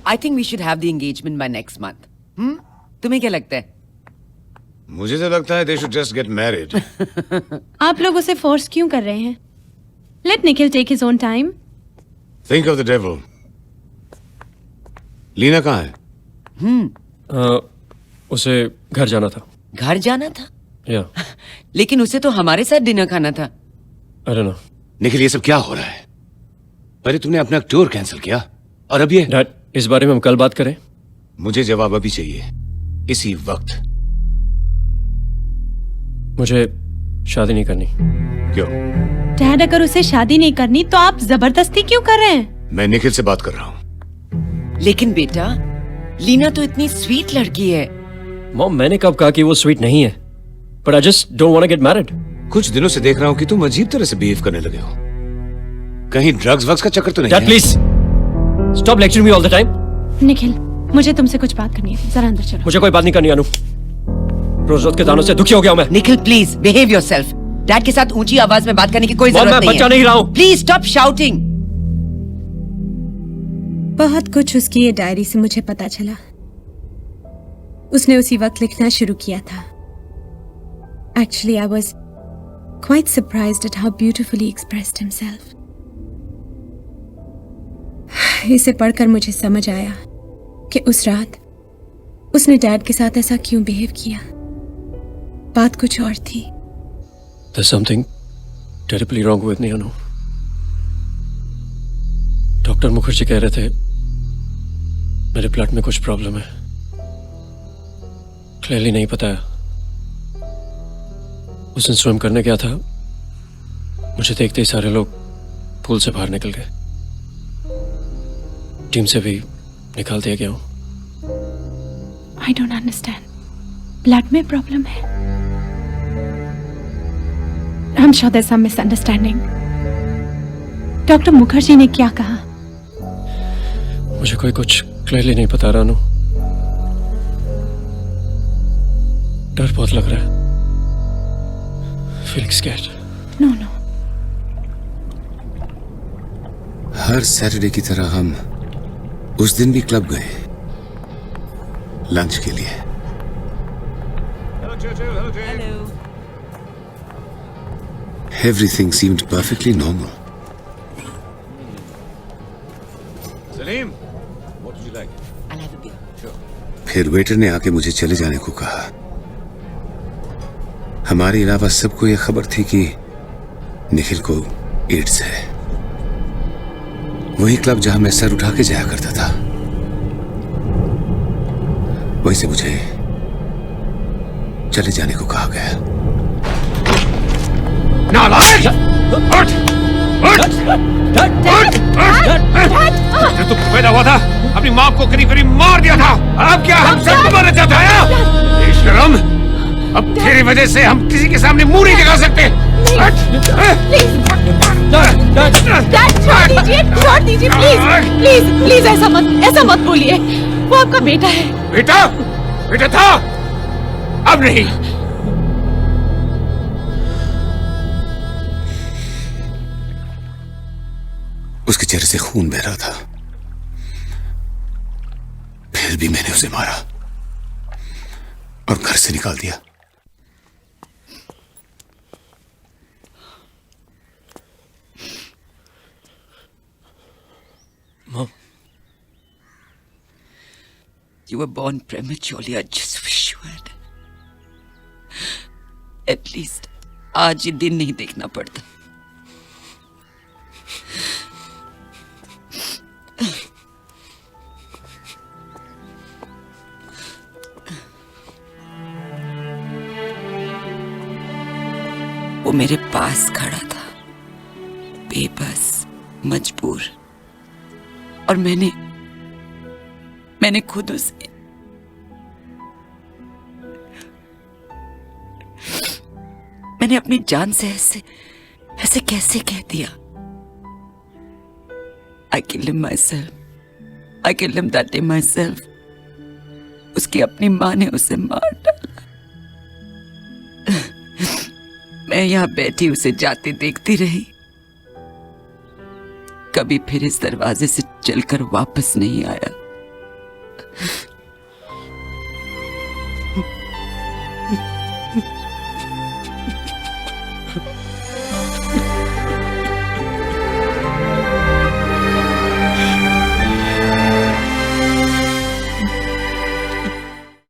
I think we should have the engagement by next month. तुम्हें क्या लगता है? मुझे तो लगता है they should just get married. आप लोग उसे फोर्स क्यों कर रहे हैं? Let Nikhil take his own time. Think of the devil. Leena कहाँ है? उसे घर जाना था. घर जाना था? या. लेकिन उसे तो हमारे साथ डिनर खाना था. I don't know. निखिल ये सब क्या हो रहा है? पहले तुमने अपना टूर कैंसिल किया और अब ये. डैड, इस बारे में हम कल बात करें. मुझे जवाब अभी चाहिए, इसी वक्त. मुझे शादी नहीं करनी. क्यों? डैड, अगर उसे शादी नहीं करनी तो आप जबरदस्ती क्यों कर रहे हैं? मैं निखिल से बात कर रहा हूँ. लेकिन बेटा, लीना तो इतनी स्वीट लड़की है. मॉम, मैंने कब कहा कि वो स्वीट नहीं है? But I just don't want to get married. कुछ दिनों से देख रहा हूँ कि तुम अजीब तरह से बिहेव करने लगे हो. कहीं ड्रग्स वग्स का चक्कर तो नहीं Dad, है? please stop lecturing me all the time. Nikhil, मुझे तुमसे कुछ बात करनी है. जरा अंदर चलो. मुझे कोई बात नहीं करनी, अनु. रोज रोज के दानों से दुखी हो गया हूं मैं. Nikhil, please behave yourself. Dad के साथ ऊंची आवाज में बात करने की कोई मॉम, जरूरत मैं नहीं है. बच्चा नहीं रहा हूं. Please stop shouting. बहुत कुछ उसकी ये डायरी से मुझे पता चला. उसने उसी वक्त लिखना शुरू किया था. Actually, I was quite surprised at how beautifully he expressed himself. इसे पढ़कर मुझे समझ आया कि उस रात उसने डैड के साथ ऐसा क्यों बिहेव किया. बात कुछ और थी. There's something terribly wrong with me, Anu. Doctor Mukherjee कह रहे थे मेरे ब्लड में कुछ प्रॉब्लम है. क्लियरली नहीं पता है. उस दिन स्विम करने गया था, मुझे देखते ही सारे लोग पूल से बाहर निकल गए. टीम से भी निकाल दिया गया हूं. I don't understand. ब्लड में प्रॉब्लम है. I'm sure there's some misunderstanding. Doctor Mukherjee ने क्या कहा? मुझे कोई कुछ क्लियरली नहीं पता, रानू. डर बहुत लग रहा है. Feeling scared. No, no. हर सैटरडे की तरह हम उस दिन भी क्लब गए लंच के लिए. Everything seemed perfectly normal. Salim, what would you like? I'll have a beer. Sure. फिर वेटर ने आके मुझे चले जाने को कहा. हमारे अलावा सबको यह खबर थी कि निखिल को एड्स है. वही क्लब जहां मैं सर उठा के जाया करता था, वहीं से मुझे चले जाने को कहा गया. जब तू पैदा हुआ था अपनी माँ को करीब करीब मार दिया था. अब क्या हम सब मारना चाहता है? बेशरम, अब तेरी वजह से हम किसी के सामने मुंह नहीं दिखा सकते. छोड़ दीजिए प्लीज, प्लीज, प्लीज ऐसा मत बोलिए. वो आपका बेटा है. बेटा? बेटा था, अब नहीं. उसके चेहरे से खून बह रहा था, फिर भी मैंने उसे मारा और घर से निकाल दिया. Mom. You were born prematurely. I just wish you had. At least आज ये दिन नहीं देखना पड़ता. वो मेरे पास खड़ा था, बेबस, मजबूर, और मैंने खुद उसे मैंने अपनी जान से ऐसे कैसे कह दिया. I killed him myself. I killed him that day myself. उसकी अपनी माँ ने उसे मार डाला. मैं यहाँ बैठी उसे जाते देखती रही. कभी फिर इस दरवाजे से चलकर वापस नहीं आया.